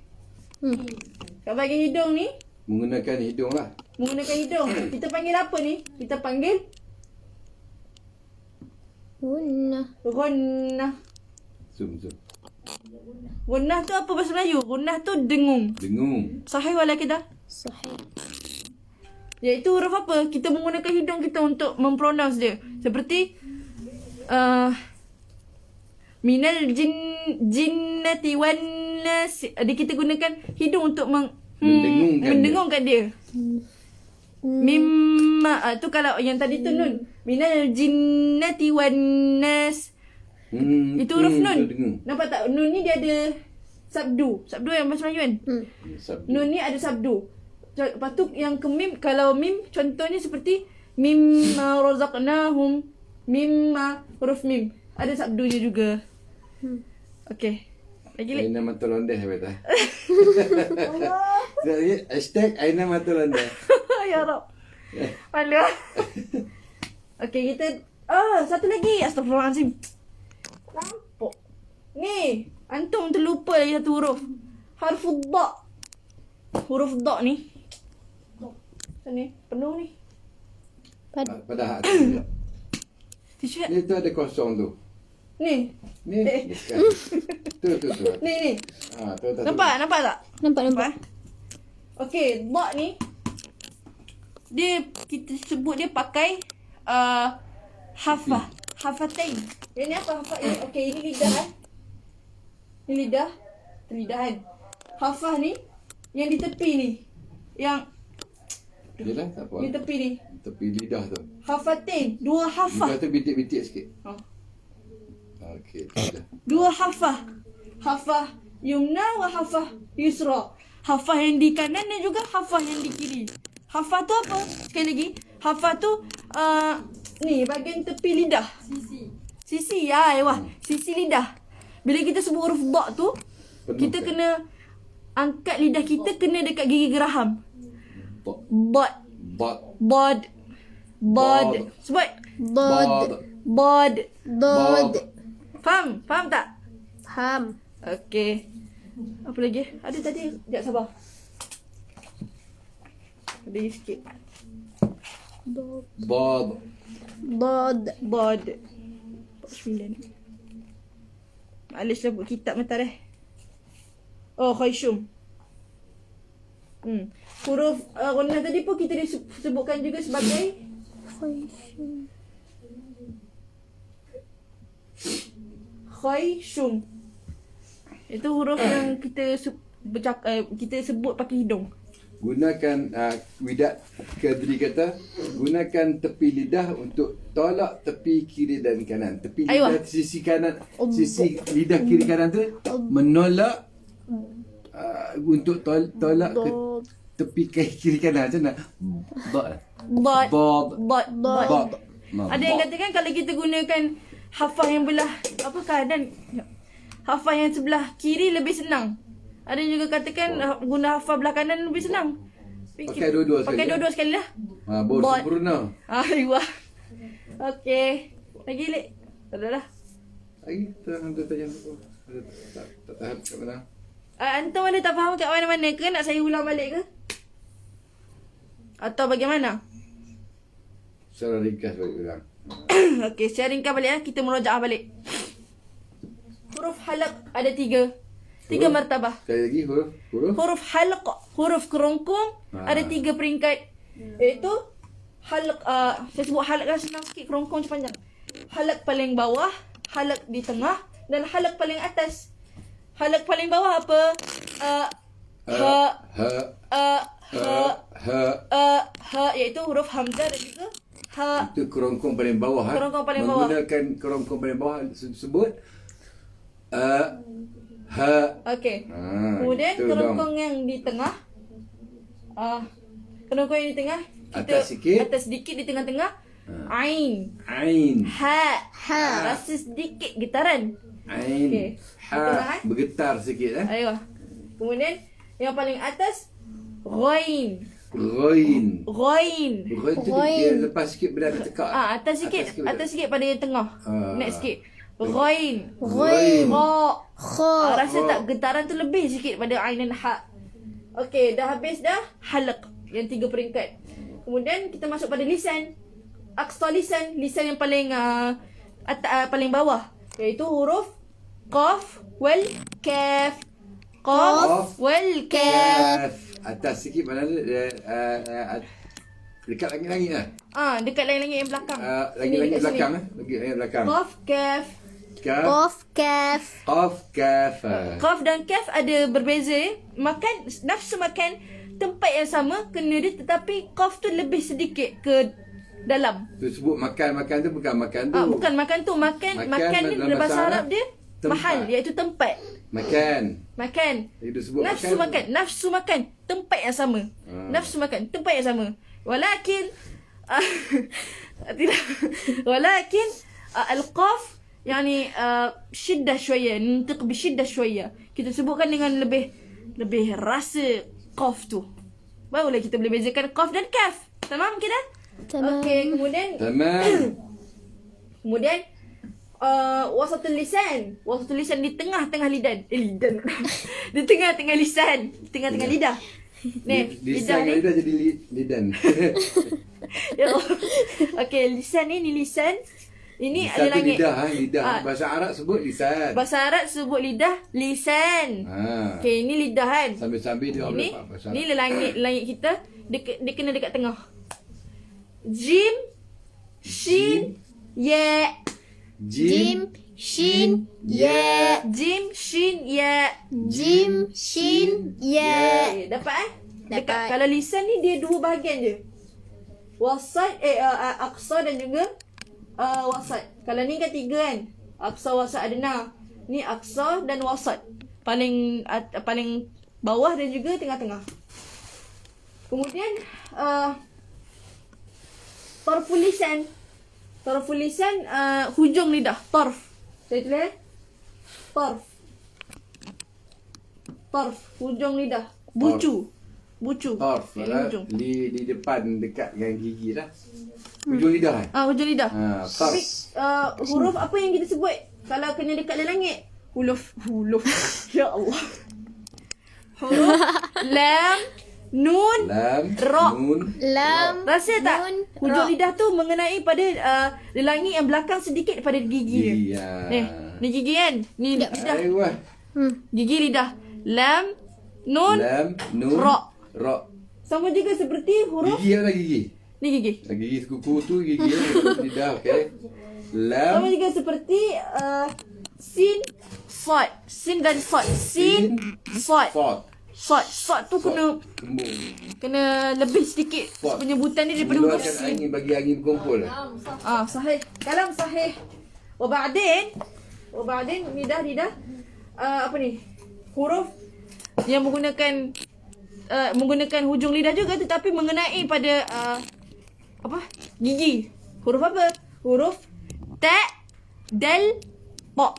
[SPEAKER 1] Dekat bahagian hidung ni.
[SPEAKER 2] Menggunakan hidung lah.
[SPEAKER 1] Menggunakan hidung. Kita panggil apa ni? Kita panggil
[SPEAKER 5] Gunnah.
[SPEAKER 1] Gunnah.
[SPEAKER 2] Zoom.
[SPEAKER 1] Gunnah tu apa bahasa Melayu? Gunnah tu dengung.
[SPEAKER 2] Dengung.
[SPEAKER 1] Sahih wala kita?
[SPEAKER 5] Sahih.
[SPEAKER 1] Iaitu huruf apa? Kita menggunakan hidung kita untuk mempronounce dia. Seperti minal jinnati wan nas. Kita gunakan hidung untuk mendengungkan dia. Mimma tu kalau yang tadi tu nun. Minal jinnati wan nas. Itu huruf nun. Nampak tak? Nun ni dia ada sabdu. Sabdu yang bahasa Melayu kan? Nun ni ada sabdu. Lepas tu yang ke mim, kalau mim contohnya seperti mimma razaqnahum. Mimma, huruf mim. Ada sabdunya juga. Okey. Lagi lagi.
[SPEAKER 2] Aina mata londeh betul. Hashtag Aina mata londeh.
[SPEAKER 1] Ya Rab. Malu. Okey, kita satu lagi. Astagfirullahalazim. Lampuk. Ni, antum terlupa lagi satu huruf. Harful da. Huruf da ni. Sini, penuh ni.
[SPEAKER 2] Pada hati.
[SPEAKER 1] Tisu.
[SPEAKER 2] Ni tu ada kosong tu.
[SPEAKER 1] Ni.
[SPEAKER 2] Ni. Tu.
[SPEAKER 1] Ni.
[SPEAKER 2] Tu.
[SPEAKER 1] Nampak tak?
[SPEAKER 5] Nampak.
[SPEAKER 1] Okey, da ni dia kita sebut dia pakai hafah. Hafatain. Yang ni apa hafah? Okey, ini lidah kan? Ini lidah. Lidahan. Hafah ni yang di tepi ni. Yang
[SPEAKER 2] Yelah, tak apa.
[SPEAKER 1] di tepi ni.
[SPEAKER 2] Tepi lidah tu.
[SPEAKER 1] Hafatain. Dua hafah.
[SPEAKER 2] Lidah tu bintik-bintik sikit. Okey, tu dah.
[SPEAKER 1] Dua hafah. Hafah yumna wa hafah yusra. Hafah yang di kanan dan juga hafah yang di kiri. Hafah tu apa? Sekali lagi. Hafah tu ni bahagian tepi lidah. Sisi ya, wah. Sisi lidah. Bila kita sebut huruf da tu, kita kena angkat lidah kita kena dekat gigi geraham. Bod. Sebut. Bod. Faham tak?
[SPEAKER 5] Faham.
[SPEAKER 1] Okey. Apa lagi? Ada tadi. Sekejap sabar. Ada lagi sikit.
[SPEAKER 2] Bod.
[SPEAKER 1] 49. Malis lah buat kitab mentar Khayshum. Huruf Gunnah tadi pun kita disebutkan juga sebagai Khayshum. Itu huruf yang kita kita sebut pakai hidung.
[SPEAKER 2] Gunakan Widat Kadri kata gunakan tepi lidah untuk tolak tepi kiri dan kanan. Tepi lidah sisi kanan, sisi lidah kiri kanan tu menolak untuk tolak ke tepi kiri kanan. Macam mana? Bod.
[SPEAKER 1] Ada yang katakan kalau kita gunakan hafah yang belah apa kanan, hafah yang sebelah kiri lebih senang. Ada juga katakan guna hafal belah kanan lebih senang.
[SPEAKER 2] Pakai dua-dua sekali.
[SPEAKER 1] Pakai dua-dua sekali lah.
[SPEAKER 2] Bos sempurna.
[SPEAKER 1] Ayuh. Okey. Lagi lek. Tak ada lah.
[SPEAKER 2] Lagi hantar tanya apa? Tak tahan kat mana?
[SPEAKER 1] Antum ada tak faham kat mana-mana ke? Nak saya ulang balik ke? Atau bagaimana?
[SPEAKER 2] Secara ringkas balik ulang.
[SPEAKER 1] Okey, secara ringkas balik Kita murojaah balik. Huruf halaq ada 3. 3 martabah.
[SPEAKER 2] Sekali lagi huruf.
[SPEAKER 1] Huruf halq, huruf kerongkong ada 3 peringkat. Iaitu halq, saya sebut halq lah senang sikit, kerongkong macam panjang. Halq paling bawah, halq di tengah dan halq paling atas. Halq paling bawah apa? Ha iaitu huruf hamzah dan juga ha.
[SPEAKER 2] Itu kerongkong paling bawah.
[SPEAKER 1] Kerongkong paling bawah.
[SPEAKER 2] Menggunakan kerongkong paling bawah sebut ha.
[SPEAKER 1] Okey. Kemudian kerongkong yang di tengah, kerongkong yang di tengah kita atas sikit di tengah-tengah, ain. Ha. Rasa sedikit getaran.
[SPEAKER 2] Ain.
[SPEAKER 1] Okey.
[SPEAKER 2] Ha. Bergetar sikit
[SPEAKER 1] Ayo. Kemudian yang paling atas ghain.
[SPEAKER 2] Ghain tu dia lepas sikit benda tekak.
[SPEAKER 1] Atas sikit pada yang tengah. Naik sikit. Ghain. Kha. Rasa tak getaran tu lebih sikit pada ain dan ha. Okey, dah habis dah halq yang 3 peringkat. Kemudian kita masuk pada lisan. Aqsa lisan yang paling paling bawah, iaitu huruf qaf wal kaf. Qaf wal kaf.
[SPEAKER 2] Atas sikit mana dekat langit-langit lah.
[SPEAKER 1] Dekat langit-langit yang belakang.
[SPEAKER 2] Langit-langit belakang Langit-langit belakang.
[SPEAKER 1] Qaf kaf.
[SPEAKER 5] Qaf kaf.
[SPEAKER 2] Qaf kaf.
[SPEAKER 1] Qaf dan kaf ada berbeza. Nafsu makan tempat yang sama kena dia, tetapi qaf tu lebih sedikit ke dalam.
[SPEAKER 2] Tu sebut makan tu bukan makan tu.
[SPEAKER 1] Bukan makan tu, makan ni dalam bahasa Arab dia
[SPEAKER 2] tempat.
[SPEAKER 1] mahal, iaitu tempat.
[SPEAKER 2] Makan.
[SPEAKER 1] Itu
[SPEAKER 2] sebut
[SPEAKER 1] nafsu makan tempat yang sama. Nafsu makan tempat yang sama. Walakin tidak. Walakin al-qaf yani syiddah شوية, ننطق بشدة شوية. Kita sebutkan dengan lebih rasa qaf tu. Barulah kita boleh bezakan qaf dan kaf. Tamam kita?
[SPEAKER 5] Tamam.
[SPEAKER 1] Okey, kemudian kemudian wasatul lisan. Wasatul lisan di tengah-tengah lidah. Di tengah-tengah lisan, di tengah-tengah lidah. Ni, lidah ni.
[SPEAKER 2] Lidah jadi lidan.
[SPEAKER 1] Okey, lisan ni lisan. Ini
[SPEAKER 2] lisan
[SPEAKER 1] ada langit.
[SPEAKER 2] Lidah. Bahasa Arab sebut lisan.
[SPEAKER 1] Bahasa Arab sebut lidah lisan. Okey, ini lidah kan.
[SPEAKER 2] Sambil-sambil dia
[SPEAKER 1] ini,
[SPEAKER 2] bahasa Arab.
[SPEAKER 1] Ini langit kita dia kena dekat tengah. Jim, shin, ya.
[SPEAKER 5] Jim, shin, ya.
[SPEAKER 1] Jim, shin, ya.
[SPEAKER 5] Jim, shin, ya.
[SPEAKER 1] Okay, dapat
[SPEAKER 5] Dapat.
[SPEAKER 1] Dekat, kalau lisan ni dia 2 bahagian je. Wasat, aqsa dan juga wasat. Kalau ni kan 3 kan. Aqsa, wasat, adna. Ni aqsa dan wasat. Paling bawah dan juga tengah-tengah. Kemudian tarful lisan. Tarful lisan hujung lidah. Tarf. Saya tulis tarf hujung lidah. Bucu.
[SPEAKER 2] Tarf
[SPEAKER 1] Hujung.
[SPEAKER 2] di depan dekat dengan gigi lah. Hujung lidah kan?
[SPEAKER 1] Hujung lidah. Tapi
[SPEAKER 2] Tarf.
[SPEAKER 1] huruf apa yang kita sebut kalau kena dekat dalam langit? Huruf. Ya Allah. Huruf lam, nun, ra.
[SPEAKER 5] Lam.
[SPEAKER 1] Rasa tak?
[SPEAKER 5] Nun,
[SPEAKER 1] Hujung
[SPEAKER 5] ra.
[SPEAKER 1] lidah tu mengenai pada langit yang belakang sedikit pada gigi dia. Ni gigi kan? Ni lidah.
[SPEAKER 2] Ayuh.
[SPEAKER 1] Gigi lidah. Lam, nun, ra. Sama juga seperti huruf
[SPEAKER 2] Gigi apa gigi?
[SPEAKER 1] ni gigi.
[SPEAKER 2] Gigi kuku tu gigi lidah, okey.
[SPEAKER 1] Sama
[SPEAKER 2] Lam,
[SPEAKER 1] juga seperti sin, sad. Sin dan sad. Sin, sad. Sad tu
[SPEAKER 2] kembung.
[SPEAKER 1] kena lebih sedikit
[SPEAKER 2] Sad.
[SPEAKER 1] penyebutan dia daripada huruf
[SPEAKER 2] Keluarkan
[SPEAKER 1] sin.
[SPEAKER 2] angin, bagi angin berkumpul.
[SPEAKER 1] Sahih. Kalam sahih. Waba'din lidah apa ni? Huruf yang menggunakan hujung lidah juga, tetapi mengenai pada gigi. Huruf apa? Huruf ta, dal, ta.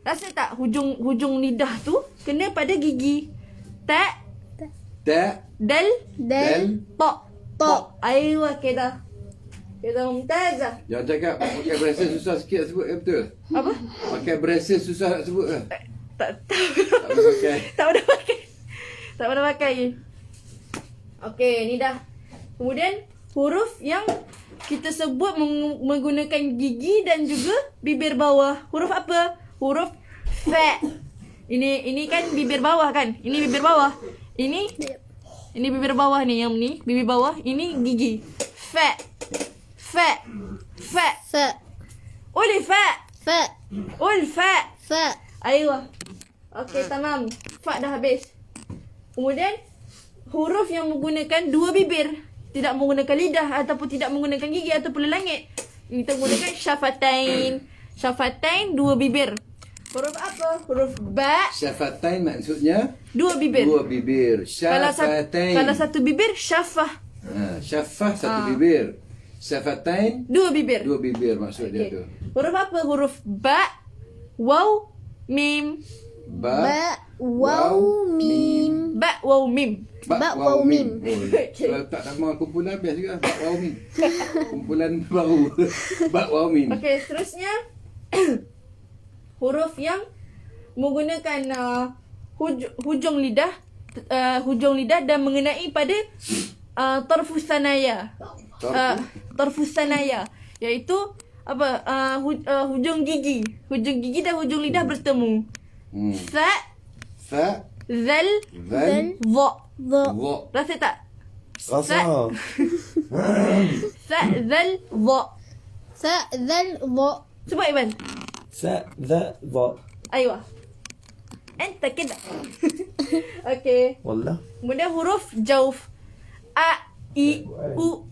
[SPEAKER 1] Rasa tak hujung lidah tu kena pada gigi. Ta, dal, ta. Aywa keda. Keda mumtazah.
[SPEAKER 2] Jangan cakap pakai berasa susah sikit nak sebut, betul?
[SPEAKER 1] Apa?
[SPEAKER 2] Pakai berasa susah nak sebut ke?
[SPEAKER 1] Tak
[SPEAKER 2] boleh pakai.
[SPEAKER 1] Tak pernah pakai. Okey, ni dah. Kemudian huruf yang kita sebut menggunakan gigi dan juga bibir bawah. Huruf apa? Huruf fa. Ini kan bibir bawah kan? Ini bibir bawah. Ini bibir bawah ni, yang ni bibir bawah. Ini gigi. Fa. Uli fa. Ul fa. Aywa. Okey, tamam. Fa dah habis. Kemudian huruf yang menggunakan dua bibir, tidak menggunakan lidah ataupun tidak menggunakan gigi ataupun langit. Kita menggunakan syafatain dua bibir. Huruf apa? Huruf ba.
[SPEAKER 2] Syafatain maksudnya
[SPEAKER 1] Dua bibir.
[SPEAKER 2] dua bibir. Syafatain.
[SPEAKER 1] Kalau satu bibir syafah.
[SPEAKER 2] Syafah satu bibir. Syafatain
[SPEAKER 1] Dua bibir.
[SPEAKER 2] dua bibir maksud dia tu.
[SPEAKER 1] Huruf apa? Huruf ba, waw, mim.
[SPEAKER 5] Ba, waw, mim.
[SPEAKER 1] Ba, waw, mim.
[SPEAKER 5] Ba, waw, mim.
[SPEAKER 2] Oh, kalau tak nama kumpulan biasa juga. Ba, waw, mim. Kumpulan baru. Ba, waw, mim.
[SPEAKER 1] Okey, seterusnya huruf yang menggunakan hujung lidah dan mengenai pada tarfus sanaya. Tarfus sanaya, iaitu apa? Hujung gigi. Hujung gigi dan hujung lidah bertemu. Sa, zal, dha.
[SPEAKER 2] Wa.
[SPEAKER 1] Rasa tak?
[SPEAKER 4] Rasa.
[SPEAKER 1] Sa, zal, dha.
[SPEAKER 5] Sa, zal, dha.
[SPEAKER 1] Sebut Iban.
[SPEAKER 4] Sa, dha, dha.
[SPEAKER 1] Aywa. Anta kida. Okey.
[SPEAKER 4] Wallah.
[SPEAKER 1] Kemudian huruf jauf. A, I, U.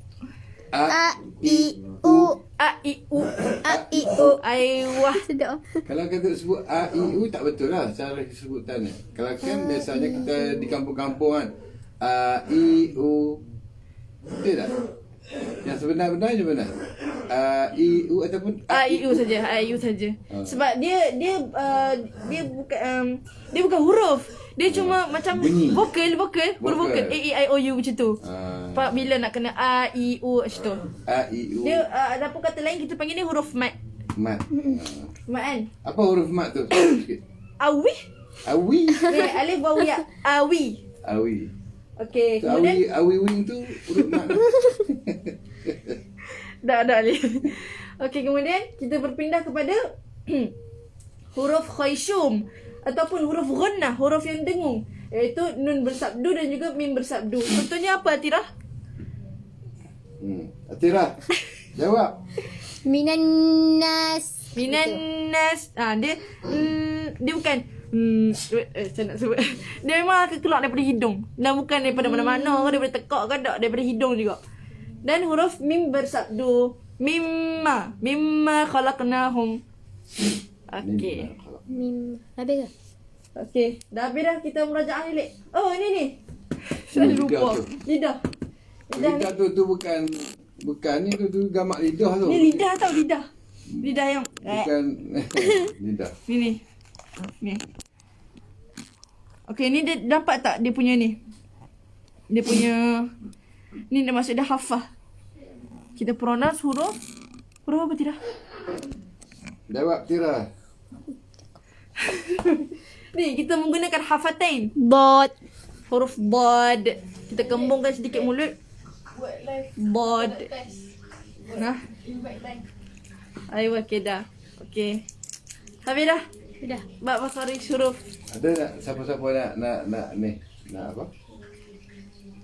[SPEAKER 5] A, I, U.
[SPEAKER 1] A, I, U.
[SPEAKER 5] A, I, U.
[SPEAKER 1] Aywa.
[SPEAKER 5] Sedap.
[SPEAKER 2] Kalau kata sebut A, I, U tak betul lah cara sebutan ni. Kalau kan biasanya kita di kampung-kampung kan A, I, U. Betul tak? Yang sebenar-benar je benar. A, I, U ataupun
[SPEAKER 1] A, I, U saja. A, I, U saja. Sebab dia bukan huruf. Dia cuma macam
[SPEAKER 2] bunyi.
[SPEAKER 1] vokal. Huruf vokal. A, E, I, O, U macam tu. Pak bila nak kena A, I, U macam tu.
[SPEAKER 2] A, I, U.
[SPEAKER 1] Dia ataupun kata lain kita panggil ni huruf mat.
[SPEAKER 2] Mat.
[SPEAKER 1] Mat kan?
[SPEAKER 2] Apa huruf mat tu? Sikit.
[SPEAKER 1] Awi.
[SPEAKER 2] Awi.
[SPEAKER 1] Alif waw ya. Awi.
[SPEAKER 2] Awi.
[SPEAKER 1] Okey,
[SPEAKER 2] So,
[SPEAKER 1] kemudian
[SPEAKER 2] awi wing tu huruf mat tu.
[SPEAKER 1] dah Alif. Okey, kemudian kita berpindah kepada huruf khayshum ataupun huruf ghunnah, huruf yang dengung, iaitu nun bersabdu dan juga mim bersabdu. Contohnya apa, Atirah?
[SPEAKER 2] Atirah. Jawab.
[SPEAKER 5] Minan nas.
[SPEAKER 1] Minan nas. Dia bukan saya nak sebut. Dia memang akan keluar daripada hidung. Dan bukan daripada mana-mana ke, daripada tekak ke tak, daripada hidung juga. Dan huruf mim bersabdu. Mimma khalaqnahum. Okey.
[SPEAKER 5] Mim. Habis ke?
[SPEAKER 1] Okey, dah habis dah kita merajaah ni, Lek. Oh, ini ni. Saya lupa. Lidah.
[SPEAKER 2] Lidah tu bukan ni tu gamak lidah tu.
[SPEAKER 1] Ni lidah tau, lidah. Lidah yang
[SPEAKER 2] Bukan lidah.
[SPEAKER 1] Ni. Okey, ni dia dapat tak dia punya ni? Dia punya ni dia maksud dah hafal. Kita pronounce huruf apa tidak?
[SPEAKER 2] Jawab Tira.
[SPEAKER 1] Ni kita menggunakan hafatain.
[SPEAKER 5] Bot.
[SPEAKER 1] Huruf bod. Kita kembungkan sedikit mulut. Bod. Nah. Ayo okey dah. Okey. Habis dah.
[SPEAKER 5] Dah.
[SPEAKER 1] Bab makharij huruf.
[SPEAKER 2] Ada nak siapa-siapa nak ni? Nak apa?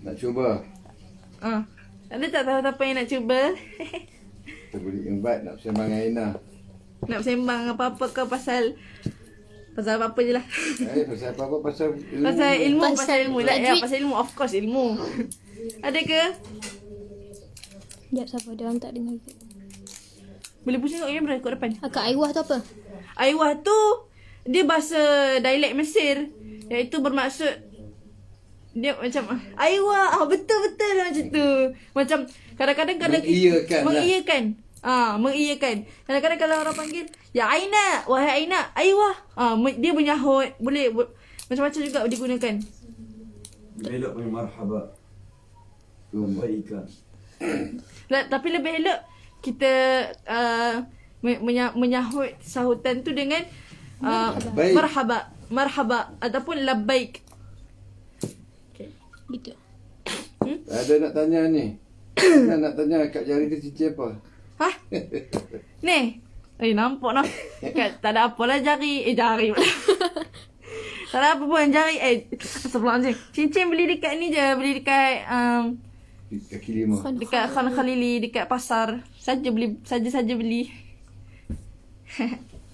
[SPEAKER 2] Nak cuba.
[SPEAKER 1] Ada tak tahu siapa yang nak cuba?
[SPEAKER 2] Kita boleh invite nak bersembang dengan Aina.
[SPEAKER 1] Nak bersembang apa-apa ke pasal apa-apa je lah.
[SPEAKER 2] Pasal apa-apa pasal ilmu.
[SPEAKER 1] Pasal ilmu lah. Ya, pasal ilmu. Of course ilmu. Ada ke?
[SPEAKER 5] Sekejap, siapa? Dia orang tak dengar.
[SPEAKER 1] Boleh pusing kat kamera kat depan.
[SPEAKER 5] Akak Aiwah tu apa?
[SPEAKER 1] Aiwah tu dia bahasa dialek Mesir, iaitu bermaksud dia macam Aiwah, betul-betul lah macam tu. Macam kadang-kadang kalau mengiyakan. Mengiyakan. Kadang-kadang kalau orang panggil, ya Aina, wahai Aina, Aiwah. Dia menyahut, boleh macam-macam juga digunakan.
[SPEAKER 4] Elok panggil marhaba. Baikkan.
[SPEAKER 1] Tapi lebih elok kita menyahut sahutan tu dengan marhaba ataupun labbaik.
[SPEAKER 5] Gitu.
[SPEAKER 2] Ada nak tanya ni. nak tanya kat jari tu cincin apa?
[SPEAKER 1] Hah? Ni. Nampak nah. Tak ada apalah jari. Jari pula. Tak ada apa pun. Jari astagfirullahaladzim. Cincin beli dekat ni je. Beli dekat
[SPEAKER 2] Kaki lima.
[SPEAKER 1] dekat Khan Khalili, dekat pasar. Saja beli.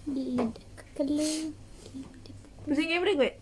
[SPEAKER 5] Lidah kekeling.
[SPEAKER 1] RM1 berikut.